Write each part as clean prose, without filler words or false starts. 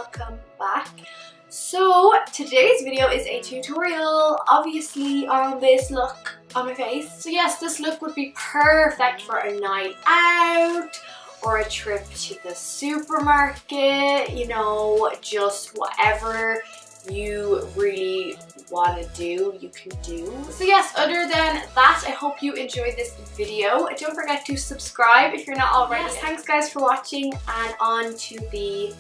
welcome back. So today's video is a tutorial obviously on this look on my face. So yes, this look would be perfect for a night out or a trip to the supermarket, you know, just whatever you really want to do, you can do. So yes, other than that, I hope you enjoyed this video. Don't forget to subscribe if you're not already. Yes, thanks guys for watching, and on to the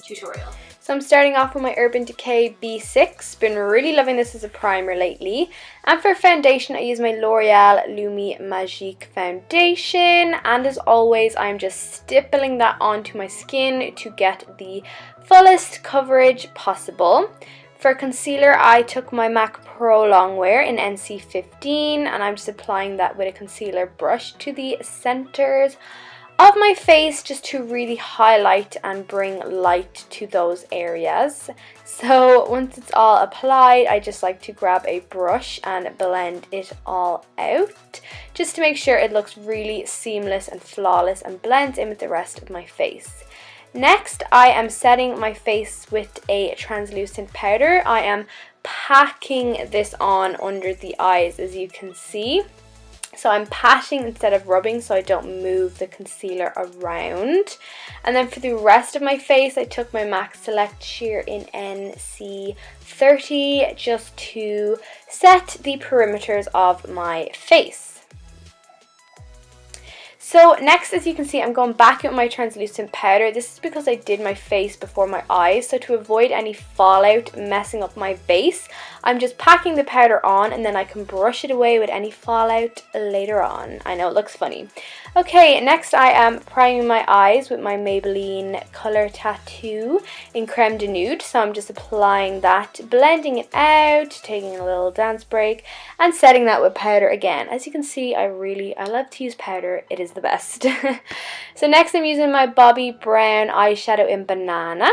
tutorial. So I'm starting off with my Urban Decay B6. Been really loving this as a primer lately. And for foundation, I use my L'Oreal Lumi Magique foundation. And as always, I'm just stippling that onto my skin to get the fullest coverage possible. For concealer, I took my MAC Prolong wear in NC15, and I'm just applying that with a concealer brush to the centers of my face just to really highlight and bring light to those areas. So once it's all applied, I just like to grab a brush and blend it all out just to make sure it looks really seamless and flawless and blends in with the rest of my face. Next, I am setting my face with a translucent powder. I am packing this on under the eyes, as you can see. So I'm patting instead of rubbing so I don't move the concealer around. And then for the rest of my face, I took my MAC Select Sheer in NC30 just to set the perimeters of my face. So next, as you can see, I'm going back with my translucent powder. This is because I did my face before my eyes, so to avoid any fallout messing up my base, I'm just packing the powder on and then I can brush it away with any fallout later on. I know it looks funny. Okay, next I am priming my eyes with my Maybelline Color Tattoo in Creme de Nude. So I'm just applying that, blending it out, taking a little dance break, and setting that with powder again. As you can see, I love to use powder. It is the best. So next I'm using my Bobbi brown eyeshadow in Banana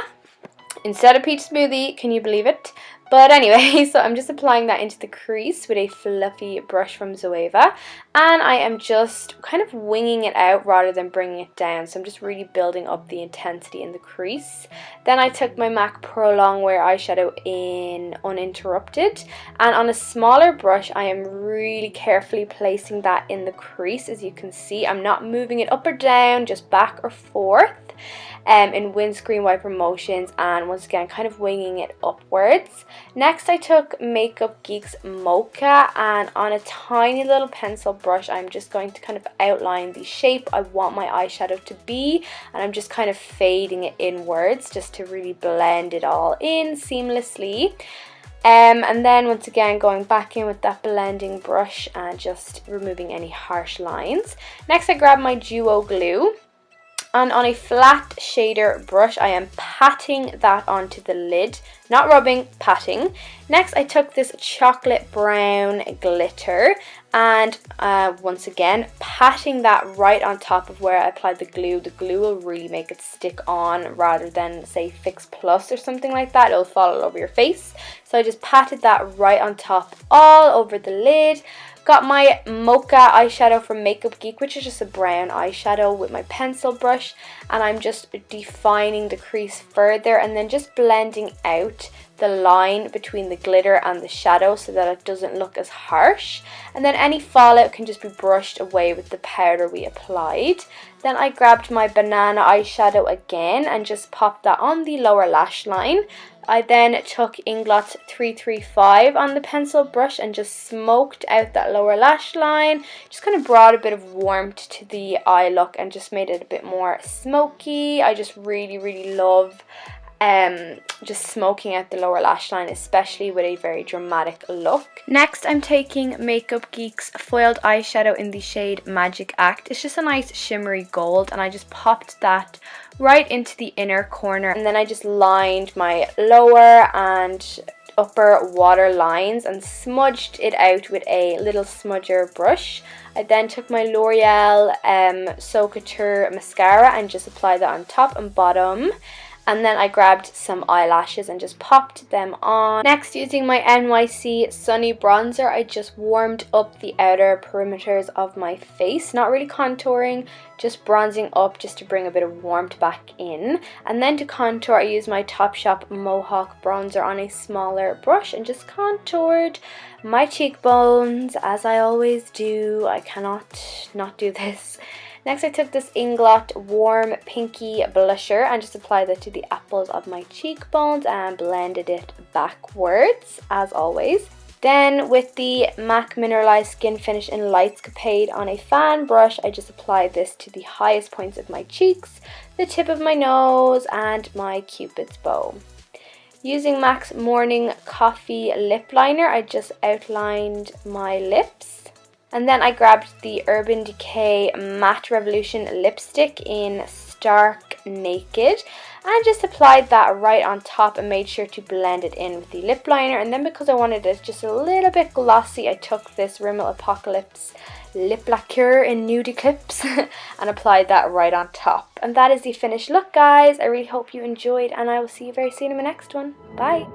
instead of Peach Smoothie. Can you believe it? But anyway, so I'm just applying that into the crease with a fluffy brush from Zoeva, and I am just kind of winging it out rather than bringing it down. So I'm just really building up the intensity in the crease. Then I took my MAC Prolong wear eyeshadow in Uninterrupted, and on a smaller brush I am really carefully placing that in the crease. As you can see, I'm not moving it up or down, just back or forth in windscreen wiper motions, and once again kind of winging it upwards. Next I took Makeup Geek's Mocha, and on a tiny little pencil brush I'm just going to kind of outline the shape I want my eyeshadow to be, and I'm just kind of fading it inwards just to really blend it all in seamlessly. And then once again going back in with that blending brush and just removing any harsh lines. Next I grabbed my Duo glue, and on a flat shader brush I am patting that onto the lid, not rubbing, patting. Next I took this chocolate brown glitter and once again patting that right on top of where I applied the glue. The glue will really make it stick on rather than say Fix Plus or something like that. It'll fall all over your face. So I just patted that right on top all over the lid. Got my Mocha eyeshadow from Makeup Geek, which is just a brown eyeshadow, with my pencil brush, and I'm just defining the crease further and then just blending out the line between the glitter and the shadow so that it doesn't look as harsh. And then any fallout can just be brushed away with the powder we applied. Then I grabbed my Banana eyeshadow again and just popped that on the lower lash line. I then took Inglot 335 on the pencil brush and just smoked out that lower lash line. Just kind of brought a bit of warmth to the eye look and just made it a bit more smoky. I just really love just smoking out the lower lash line, especially with a very dramatic look. Next I'm taking Makeup Geek's foiled eyeshadow in the shade Magic Act. It's just a nice shimmery gold, and I just popped that right into the inner corner, and then I just lined my lower and upper water lines and smudged it out with a little smudger brush. I then took my L'Oreal Couture mascara and just applied that on top and bottom. And then I grabbed some eyelashes and just popped them on. Next, using my NYC Sunny Bronzer, I just warmed up the outer perimeters of my face. Not really contouring, just bronzing up just to bring a bit of warmth back in. And then to contour, I used my Topshop Mohawk bronzer on a smaller brush and just contoured my cheekbones, as I always do. I cannot not do this. Next, I took this Inglot Warm Pinky Blusher and just applied that to the apples of my cheekbones and blended it backwards, as always. Then, with the MAC Mineralize Skin Finish in Lightscapade on a fan brush, I just applied this to the highest points of my cheeks, the tip of my nose, and my Cupid's bow. Using MAC's Morning Coffee Lip Liner, I just outlined my lips. And then I grabbed the Urban Decay Matte Revolution lipstick in Stark Naked and just applied that right on top and made sure to blend it in with the lip liner. And then because I wanted it just a little bit glossy, I took this Rimmel Apocalips lip lacquer in Nude Eclipse and applied that right on top. And that is the finished look, guys. I really hope you enjoyed, and I will see you very soon in my next one. Bye!